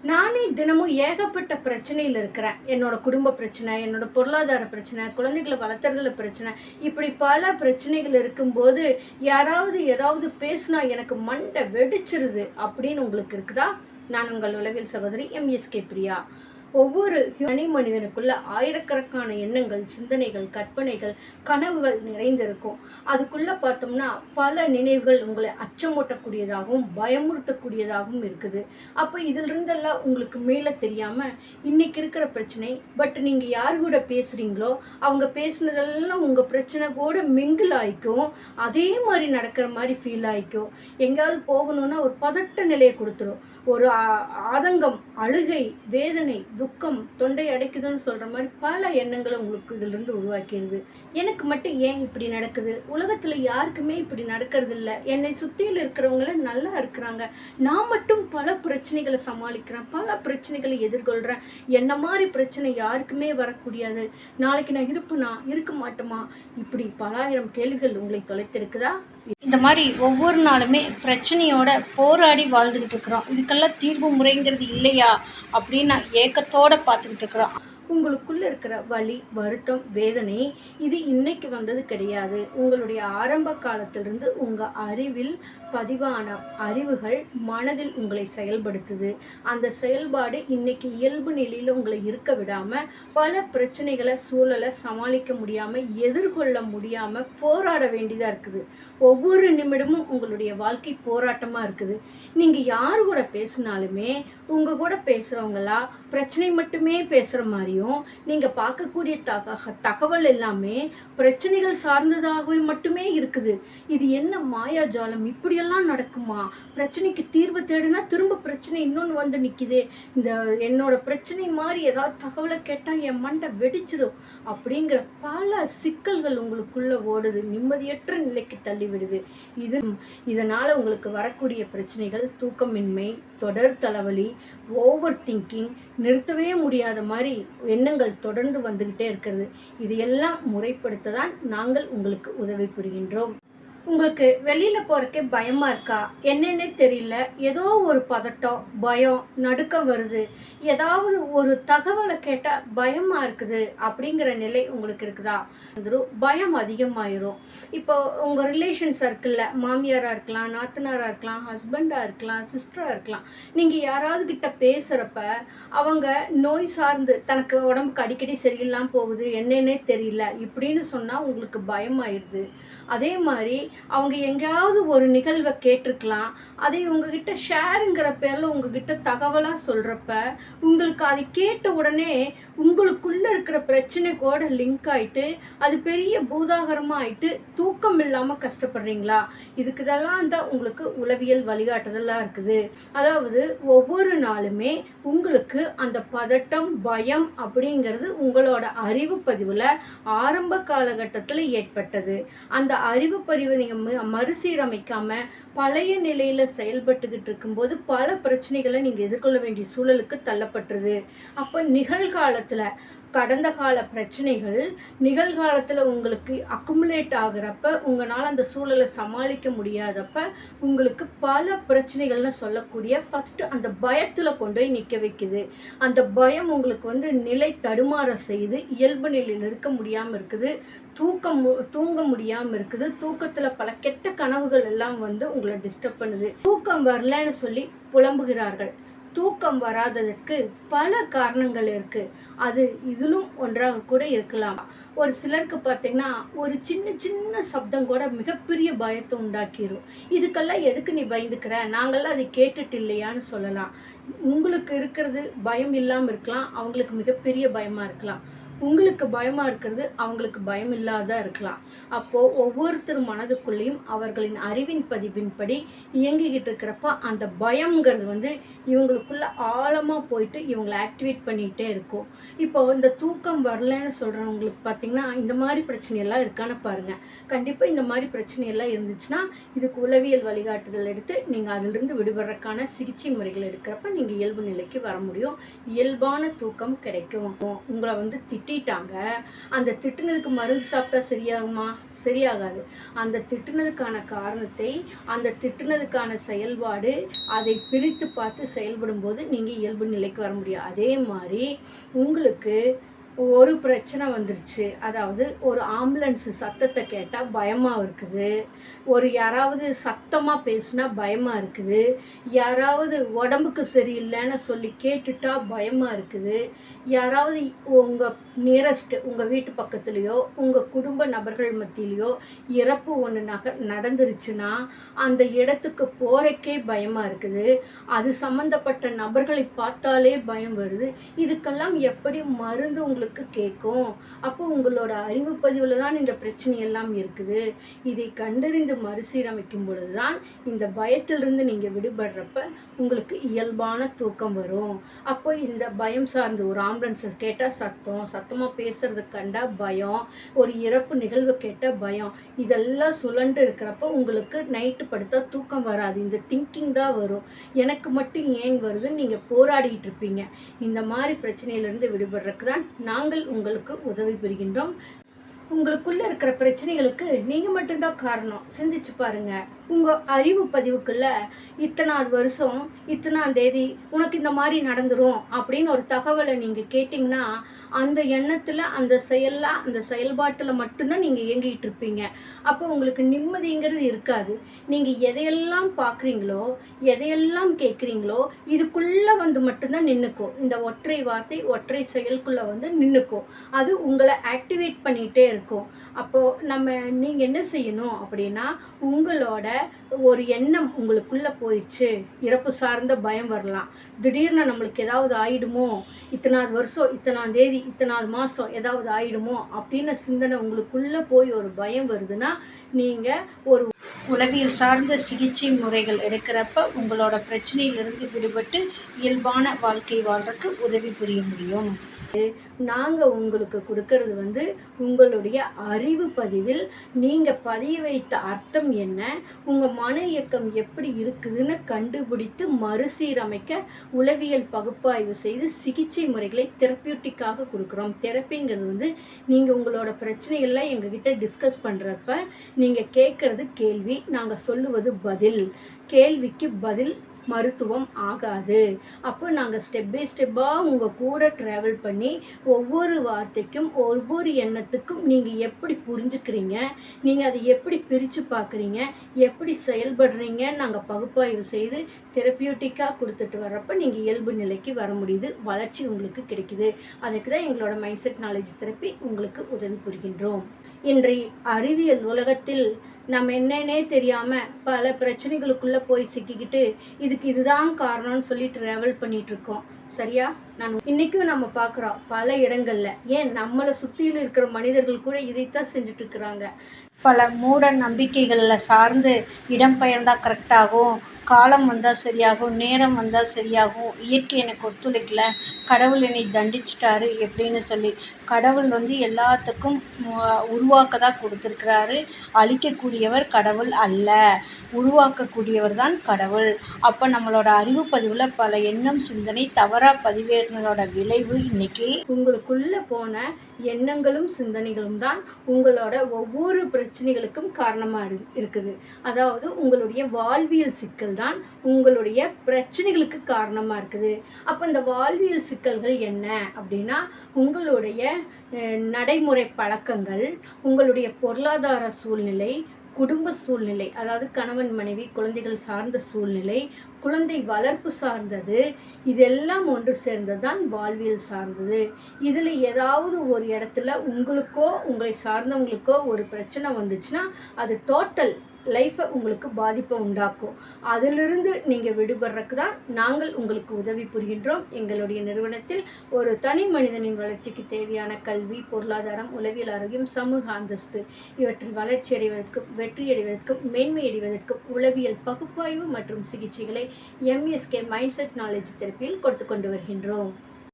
நானே தினமும் ஏகப்பட்ட பிரச்சனையில் இருக்கிறேன். என்னோட குடும்ப பிரச்சனை, என்னோட பொருளாதார பிரச்சனை, குழந்தைகளை வளர்த்துறதுல பிரச்சனை, இப்படி பல பிரச்சனைகள் இருக்கும்போது, யாராவது ஏதாவது பேசுனா எனக்கு மண்டை வெடிச்சிருது அப்படின்னு உங்களுக்கு இருக்குதா? நான் உங்கள் உளவியல் சகோதரி எம்எஸ்கே பிரியா. ஒவ்வொரு தனி மனிதனுக்குள்ள ஆயிரக்கணக்கான எண்ணங்கள், சிந்தனைகள், கற்பனைகள், கனவுகள் நிறைந்திருக்கும். அதுக்குள்ள பார்த்தோம்னா பல நினைவுகள் உங்களை அச்சமூட்டக்கூடியதாகவும் பயமுறுத்தக்கூடியதாகவும் இருக்குது. அப்போ இதிலிருந்தெல்லாம் உங்களுக்கு மேலே தெரியாம இன்னைக்கு இருக்கிற பிரச்சனை, பட் நீங்க யார் கூட பேசுறீங்களோ அவங்க பேசுனதெல்லாம் உங்க பிரச்சனை கூட மிங்கிள் ஆயிக்கும். அதே மாதிரி நடக்கிற மாதிரி ஃபீல் ஆயிக்கும். எங்கேயாவது போகணும்னா ஒரு பதட்ட நிலையை கொடுத்துரும். ஒரு ஆதங்கம், அழுகை, வேதனை, துக்கம், தொண்டை அடைக்குதுன்னு சொல்கிற மாதிரி பல எண்ணங்களை உங்களுக்கு இதிலிருந்து உருவாக்கிடுது. எனக்கு மட்டும் ஏன் இப்படி நடக்குது? உலகத்தில் யாருக்குமே இப்படி நடக்கிறது இல்லை. என்னை சுற்றியில் இருக்கிறவங்கள நல்லா இருக்கிறாங்க. நான் மட்டும் பல பிரச்சனைகளை சமாளிக்கிறேன், பல பிரச்சனைகளை எதிர்கொள்கிறேன். என்ன மாதிரி பிரச்சனை யாருக்குமே வரக்கூடியது. நாளைக்கு நான் இருப்பேனா, இருக்க மாட்டோமா, இப்படி பலாயிரம் கேள்விகள் உங்களை தொலைத்திருக்குதா? இந்த மாதிரி ஒவ்வொரு நாளுமே பிரச்சனையோட போராடி வாழ்ந்துக்கிட்டு இருக்கிறோம். இதுக்கெல்லாம் தீர்வு முறைங்கிறது இல்லையா அப்படின்னு நான் ஏக்கத்தோடு பார்த்துக்கிட்டு இருக்கிறோம். உங்களுக்குள்ள இருக்கிற வலி, வருத்தம், வேதனை இது இன்னைக்கு வந்தது கிடையாது. உங்களுடைய ஆரம்ப காலத்திலிருந்து உங்கள் அறிவில் பதிவான அறிவுகள் மனதில் உங்களை செயல்படுத்துது. அந்த செயல்பாடு இன்னைக்கு இயல்பு நிலையில் உங்களை இருக்க விடாமல் பல பிரச்சனைகளை, சூழலை சமாளிக்க முடியாமல், எதிர்கொள்ள முடியாமல் போராட வேண்டியதாக இருக்குது. ஒவ்வொரு நிமிடமும் உங்களுடைய வாழ்க்கை போராட்டமாக இருக்குது. நீங்கள் யார் கூட பேசினாலுமே உங்கள் கூட பேசுகிறவங்களா பிரச்சனை மட்டுமே பேசுகிற மாதிரியும், நீங்கள் பார்க்கக்கூடிய தகவல் எல்லாமே பிரச்சனைகள் சார்ந்ததாகவே மட்டுமே இருக்குது. இது என்ன மாயாஜாலம்? இப்படியெல்லாம் நடக்குமா? பிரச்சனைக்கு தீர்வு தேடுனா திரும்ப பிரச்சனை இன்னொன்று வந்து நிற்கிது. இந்த என்னோட பிரச்சனை மாதிரி ஏதாவது தகவலை கேட்டால் என் மண்டை வெடிச்சிடும் அப்படிங்கிற பல சிக்கல்கள் உங்களுக்குள்ள ஓடுது. நிம்மதியற்ற நிலைக்கு தள்ளிவிடுது. இதனால் உங்களுக்கு வரக்கூடிய பிரச்சனைகள் தூக்கமின்மை, தொடர் தலைவலி, ஓவர் திங்கிங், நிறுத்தவே முடியாத மாதிரி எண்ணங்கள் தொடர்ந்து வந்துக்கிட்டே இருக்கிறது. இது எல்லாம் முறைப்படுத்த தான் நாங்கள் உங்களுக்கு உதவி புரிகின்றோம். உங்களுக்கு வெளியில் போகிறக்கே பயமாக இருக்கா? என்னன்னே தெரியல, ஏதோ ஒரு பதட்டம், பயம், நடுக்கம் வருது, ஏதாவது ஒரு தகவலை கேட்டால் பயமாக இருக்குது அப்படிங்கிற நிலை உங்களுக்கு இருக்குதா? பயம் அதிகமாயிரும். இப்போ உங்கள் ரிலேஷன் சர்க்கிளில் மாமியாராக இருக்கலாம், நாத்தனாராக இருக்கலாம், ஹஸ்பண்டாக இருக்கலாம், சிஸ்டராக இருக்கலாம், நீங்கள் யாராவது கிட்ட பேசுகிறப்ப அவங்க நோய் சார்ந்து தனக்கு உடம்புக்கு அடிக்கடி சரியில்லாமல் போகுது, என்னன்னே தெரியல இப்படின்னு சொன்னால் உங்களுக்கு பயமாயிடுது. அதே மாதிரி அவங்க எங்கேயாவது ஒரு நிகழ்வை கேட்டிருக்கலாம், அதை உங்ககிட்ட ஷேருங்கிற பேரில் உங்ககிட்ட தகவலாக சொல்கிறப்ப உங்களுக்கு அதை கேட்ட உடனே உங்களுக்குள்ளே இருக்கிற பிரச்சனை கூட லிங்க் ஆகிட்டு அது பெரிய பூதாகரமாக ஆகிட்டு தூக்கம் இல்லாமல் கஷ்டப்படுறீங்களா? இதெல்லாம் தான் உங்களுக்கு உளவியல் வழிகாட்டுதலாக இருக்குது. அதாவது ஒவ்வொரு நாளுமே உங்களுக்கு அந்த பதட்டம், பயம் அப்படிங்கிறது உங்களோட அறிவு பதிவில் ஆரம்ப காலகட்டத்தில் ஏற்பட்டது. அந்த அறிவு பதிவை நீங்கள் மறுசீரமைக்காம பழைய நிலையில செயல்பட்டுக்கிட்டு இருக்கும்போது பல பிரச்சனைகளை நீங்க எதிர்கொள்ள வேண்டிய சூழலுக்கு தள்ளப்பட்டுருது. அப்ப நிகழ்காலத்துல கடந்த கால பிரச்சனைகள் நிகழ்காலத்தில் உங்களுக்கு அக்குமுலேட் ஆகிறப்ப உங்களால் அந்த சூழலை சமாளிக்க முடியாதப்ப உங்களுக்கு பல பிரச்சனைகள்னு சொல்லக்கூடிய ஃபஸ்ட்டு அந்த பயத்தில் கொண்டு போய் நிற்க வைக்குது. அந்த பயம் உங்களுக்கு நிலை தடுமாற செய்து இயல்பு நிலையில் இருக்க முடியாமல் இருக்குது. தூங்க முடியாமல் இருக்குது. தூக்கத்தில் பல கெட்ட கனவுகள் எல்லாம் உங்களை டிஸ்டர்ப் பண்ணுது. தூக்கம் வரலன்னு சொல்லி புலம்புகிறார்கள். தூக்கம் வராததற்கு பல காரணங்கள் இருக்குது. அது இதிலும் ஒன்றாக கூட இருக்கலாம். ஒரு சிலருக்கு பார்த்தீங்கன்னா ஒரு சின்ன சின்ன சப்தம் கூட மிகப்பெரிய பயத்தை உண்டாக்கிடும். இதுக்கெல்லாம் எதுக்கு நீ பயந்துக்கிற, நாங்கள்லாம் அதை கேட்டுட்டு இல்லையான்னு சொல்லலாம். உங்களுக்கு இருக்கிறது பயம் இல்லாமல் இருக்கலாம், அவங்களுக்கு மிகப்பெரிய பயமாக இருக்கலாம். உங்களுக்கு பயமாக இருக்கிறது அவங்களுக்கு பயம் இல்லாத இருக்கலாம். அப்போது ஒவ்வொருத்தர் மனதுக்குள்ளேயும் அவர்களின் அறிவின் பதிவின்படி இயங்கிக்கிட்டு இருக்கிறப்ப அந்த பயம்ங்கிறது இவங்களுக்குள்ள ஆழமாக போயிட்டு இவங்களை ஆக்டிவேட் பண்ணிகிட்டே இருக்கும். இப்போ இந்த தூக்கம் வரலன்னு சொல்கிறவங்களுக்கு பார்த்திங்கன்னா இந்த மாதிரி பிரச்சனையெல்லாம் இருக்கான்னு பாருங்கள். கண்டிப்பாக இந்த மாதிரி பிரச்சனையெல்லாம் இருந்துச்சுன்னா இதுக்கு உளவியல் வழிகாட்டுதல் எடுத்து நீங்கள் அதிலிருந்து விடுபடுறதுக்கான சிகிச்சை முறைகள் எடுக்கிறப்ப நீங்கள் இயல்பு நிலைக்கு வர முடியும். இயல்பான தூக்கம் கிடைக்கும். உங்களை திட்டிட்டாங்க. அந்த திட்டுனதுக்கு மருந்து சாப்பிட்டா சரியாகுமா? சரியாகாது. அந்த திட்டுனதுக்கான காரணத்தை, அந்த திட்டுனதுக்கான செயல்பாடு, அதை பிரித்து பார்த்து செயல்படும்போது நீங்கள் இயல்பு நிலைக்கு வர முடியும். அதே மாதிரி உங்களுக்கு ஒரு பிரச்சனை வந்துருச்சு. அதாவது ஒரு ஆம்புலன்ஸ் சத்தத்தை கேட்டால் பயமாக இருக்குது. யாராவது சத்தமாக பேசுனா பயமாக இருக்குது. யாராவது உடம்புக்கு சரியில்லைன்னு சொல்லி கேட்டுட்டா பயமாக இருக்குது. யாராவது உங்கள் நியரஸ்ட்டு உங்கள் வீட்டு பக்கத்துலேயோ உங்கள் குடும்ப நபர்கள் மத்தியிலையோ இறப்பு ஒன்று நடந்துருச்சுன்னா அந்த இடத்துக்கு போகிறக்கே பயமாக இருக்குது. அது சம்மந்தப்பட்ட நபர்களை பார்த்தாலே பயம் வருது. இதுக்கெல்லாம் எப்படி மருந்து உங்களுக்கு கேட்கும்? அப்போ உங்களோட அறிவு பதிவில் தான் இந்த பிரச்சனை எல்லாம் இருக்குது. இதை கண்டறிந்து மறுசீரமைக்கும் பொழுது தான் இந்த பயத்திலிருந்து நீங்கள் விடுபடுறப்ப உங்களுக்கு இயல்பான தூக்கம் வரும். அப்போ இந்த பயம் சார்ந்து ஒரு ஆம்புலன்ஸை கேட்டால் சத்தமாக பேசுறது கண்டா பயம், ஒரு இறப்பு நிகழ்வு கேட்டால் பயம், இதெல்லாம் சுழண்டு இருக்கிறப்ப உங்களுக்கு நைட்டு படுத்தா தூக்கம் வராது. இந்த திங்கிங் தான் வரும். எனக்கு மட்டும் ஏன் வருதுன்னு நீங்கள் போராடிட்டு இருப்பீங்க. இந்த மாதிரி பிரச்சனையிலிருந்து விடுபடுறதுக்கு தான் நாங்கள் உங்களுக்கு உதவி புரிகின்றோம். உங்களுக்குள்ள இருக்கிற பிரச்சனைகளுக்கு நீங்க மட்டும்தான் காரணம். சிந்திச்சு பாருங்க. உங்க அறிவு பதிவுக்குள்ள இத்தனாவது வருஷம் இத்தனாம் தேதி உனக்கு இந்த மாதிரி நடந்துரும் அப்படின்னு ஒரு தகவலை நீங்க கேட்டீங்கன்னா அந்த எண்ணத்துல அந்த செயல்பாட்டுல மட்டும்தான் நீங்க இயங்கிட்டு இருப்பீங்க. அப்போ உங்களுக்கு நிம்மதிங்கிறது இருக்காது. நீங்க எதையெல்லாம் பார்க்குறீங்களோ எதையெல்லாம் கேட்குறீங்களோ இதுக்குள்ள வந்து மட்டும்தான் நின்றுக்கும். இந்த ஒற்றை வார்த்தை ஒற்றை செயலுக்குள்ள வந்து நின்றுக்கும். அது உங்களை ஆக்டிவேட் பண்ணிகிட்டே இருக்கும். அப்போது நீங்கள் என்ன செய்யணும் அப்படின்னா, உங்களோட ஒரு எண்ணம் உங்களுக்குள்ளே போயிடுச்சு. இறப்பு சார்ந்த பயம் வரலாம். திடீர்னு நம்மளுக்கு ஏதாவது ஆயிடுமோ, இத்தனாவது வருஷம் இத்தனாம் தேதி இத்தனாவது மாதம் ஏதாவது ஆயிடுமோ அப்படின்னு சிந்தனை உங்களுக்குள்ளே போய் ஒரு பயம் வருதுன்னா, நீங்கள் ஒரு உளவியல் சார்ந்த சிகிச்சை முறைகள் எடுக்கிறப்ப உங்களோட பிரச்சனையிலிருந்து விடுபட்டு இயல்பான வாழ்க்கை வாழ்றதுக்கு உதவி புரிய முடியும். நாங்கள் உங்களுக்கு கொடுக்கறது வந்து உங்களுடைய அறிவு பதிவில் நீங்கள் பதிய வைத்த அர்த்தம் என்ன, உங்கள் மன இயக்கம் எப்படி இருக்குதுன்னு கண்டுபிடித்து மறுசீரமைக்க உளவியல் பகுப்பாய்வு செய்து சிகிச்சை முறைகளை தெரப்பியூட்டிக்காக கொடுக்குறோம். தெரப்பிங்கிறது வந்து நீங்கள் உங்களோட பிரச்சனைகள்லாம் எங்ககிட்ட டிஸ்கஸ் பண்ணுறப்ப நீங்கள் கேட்குறது கேள்வி, நாங்கள் சொல்லுவது பதில். கேள்விக்கு பதில் மருத்துவம் ஆகாது. அப்போ நாங்கள் ஸ்டெப் பை ஸ்டெப்பாக உங்கள் கூட ட்ராவல் பண்ணி ஒவ்வொரு வார்த்தைக்கும் ஒவ்வொரு எண்ணத்துக்கும் நீங்கள் எப்படி புரிஞ்சுக்கிறீங்க, நீங்கள் அதை எப்படி பிரித்து பார்க்குறீங்க, எப்படி செயல்படுறீங்க நாங்கள் பகுப்பாய்வு செய்து தெரப்பியூட்டிக்காக கொடுத்துட்டு வர்றப்ப நீங்கள் இயல்பு நிலைக்கு வர முடியுது. வளர்ச்சி உங்களுக்கு கிடைக்குது. அதுக்கு தான் எங்களோட மைண்ட் செட் நாலேஜ் தெரப்பி உங்களுக்கு உதவி புரிகின்றோம். இன்றைய அறிவியல் உலகத்தில் நம்ம என்னன்னே தெரியாமல் பல பிரச்சனைகளுக்குள்ளே போய் சிக்கிக்கிட்டு இதுதான் காரணம்னு சொல்லி ட்ராவல் பண்ணிகிட்ருக்கோம். சரியா? இன்றைக்கும் நம்ம பார்க்குறோம் பல இடங்களில். ஏன் நம்மளை சுற்றியில் இருக்கிற மனிதர்கள் கூட இதைத்தான் செஞ்சுட்ருக்குறாங்க. பல மூட நம்பிக்கைகளில் சார்ந்து இடம் பெயர்ந்தால் கரெக்டாகும், காலம் வந்தால் சரியாகும், நேரம் வந்தால் சரியாகும், இயற்கை எனக்கு ஒத்துழைக்கல, கடவுள் என்னை தண்டிச்சிட்டாரு எப்படின்னு சொல்லி. கடவுள் வந்து எல்லாத்துக்கும் உருவாக்க தான் கொடுத்துருக்கிறாரு. அழிக்கக்கூடியவர் கடவுள் அல்ல, உருவாக்கக்கூடியவர் தான் கடவுள். அப்போ நம்மளோட அறிவு பதிவில் பல எண்ணம் சிந்தனை தவறாக பதிவேறினதோட விளைவு இன்னைக்கு உங்களுக்குள்ளே போன எண்ணங்களும் சிந்தனைகளும் தான் உங்களோட ஒவ்வொரு பிரச்சனைகளுக்கும் காரணமாக இருக்குது. அதாவது உங்களுடைய வாழ்வியல் சிக்கல் தான் உங்களுடைய பிரச்சனைகளுக்கு காரணமாக இருக்குது. அப்போ இந்த வாழ்வியல் சிக்கல்கள் என்ன அப்படின்னா, உங்களுடைய நடைமுறை பழக்கங்கள், உங்களுடைய பொருளாதார சூழ்நிலை, குடும்ப சூழ்நிலை, அதாவது கணவன் மனைவி குழந்தைகள் சார்ந்த சூழ்நிலை, குழந்தை வளர்ப்பு சார்ந்தது, இதெல்லாம் ஒன்று சேர்ந்தது தான் வாழ்வியல் சார்ந்தது. இதில் ஏதாவது ஒரு இடத்துல உங்களுக்கோ உங்களை சார்ந்தவங்களுக்கோ ஒரு பிரச்சனை வந்துச்சுன்னா அது டோட்டல் லைஃப்பை உங்களுக்கு பாதிப்பை உண்டாக்கும். அதிலிருந்து நீங்கள் விடுபடுறதுக்கு தான் நாங்கள் உங்களுக்கு உதவி புரிகின்றோம். எங்களுடைய நிறுவனத்தில் ஒரு தனி மனிதனின் வளர்ச்சிக்கு தேவையான கல்வி, பொருளாதாரம், உளவியல் ஆரோக்கியம், சமூக அந்தஸ்து இவற்றில் வளர்ச்சி அடைவதற்கும் வெற்றியடைவதற்கும் மேன்மையடைவதற்கும் உளவியல் பகுப்பாய்வு மற்றும் சிகிச்சைகளை MSK மைண்ட் செட் நாலேஜ் தெரப்பியில் கொடுத்து கொண்டு வருகின்றோம்.